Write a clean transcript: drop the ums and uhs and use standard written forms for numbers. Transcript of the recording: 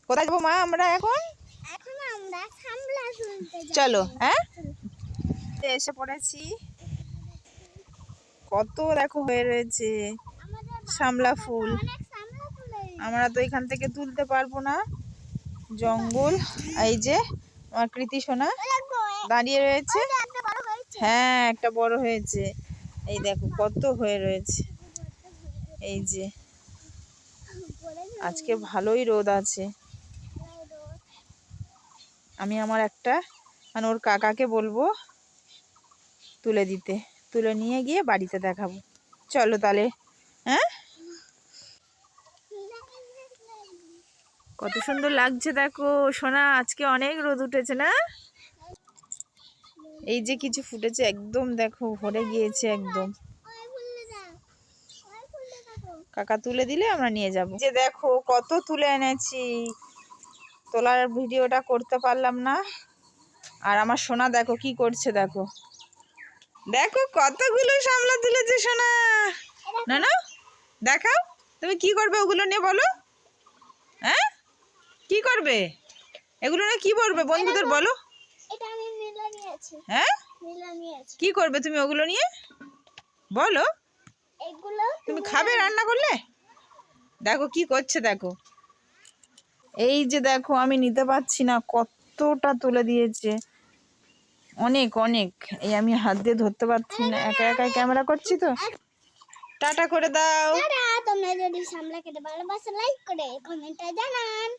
কোথায় যাবো মা আমরা এখন? চলো। হ্যাঁ, এসে পড়েছি। কত দেখো হয়ে রয়েছে শামলা ফুল। আমরা তো এখান থেকে তুলতে পারবো না, জঙ্গল। এই যে আমার কৃতি সোনা দাঁড়িয়ে রয়েছে। হ্যাঁ, একটা বড় হয়েছে। এই দেখো কত হয়ে রয়েছে। এই যে আজকে ভালোই রোদ আছে। আমি আমার একটা মানে ওর কাকাকে বলবো তুলে দিতে, তুলে নিয়ে গিয়ে বাড়িতে দেখাবো। চলো তাহলে। হ্যাঁ, কত সুন্দর লাগছে দেখো সোনা, আজকে অনেক রোদ উঠেছে না? এই যে কিছু ফুটেছে, একদম দেখো ভরে গিয়েছে একদম। কাকা তুলে দিলে আমরা নিয়ে যাব। যে দেখো কত তুলে এনেছি, তোলার ভিডিওটা করতে পারলাম না। আর আমার সোনা দেখো কি করছে, দেখো দেখো কতগুলো শামলা তুলেছে সোনা। না না, দেখাও তুমি কি করবে ওগুলো নিয়ে, বলো। হ্যাঁ, কি করবে এগুলো নিয়ে? কি করবে বন্ধুদের বলো। হ্যাঁ, কি করবে তুমি ওগুলো নিয়ে বলো? তুমি খাবে রান্না করলে? দেখো কি করছে দেখো। এই যে দেখো আমি নিতে পারছি না, কতটা তুলে দিয়েছে, অনেক অনেক। এই আমি হাত দিয়ে ধরতে পারছি না, একা একাই ক্যামেরা করছি তো। টাটা করে দাও। তোমরা যদি শামলা খেতে ভালোবাসো লাইক করে কমেন্টে জানান।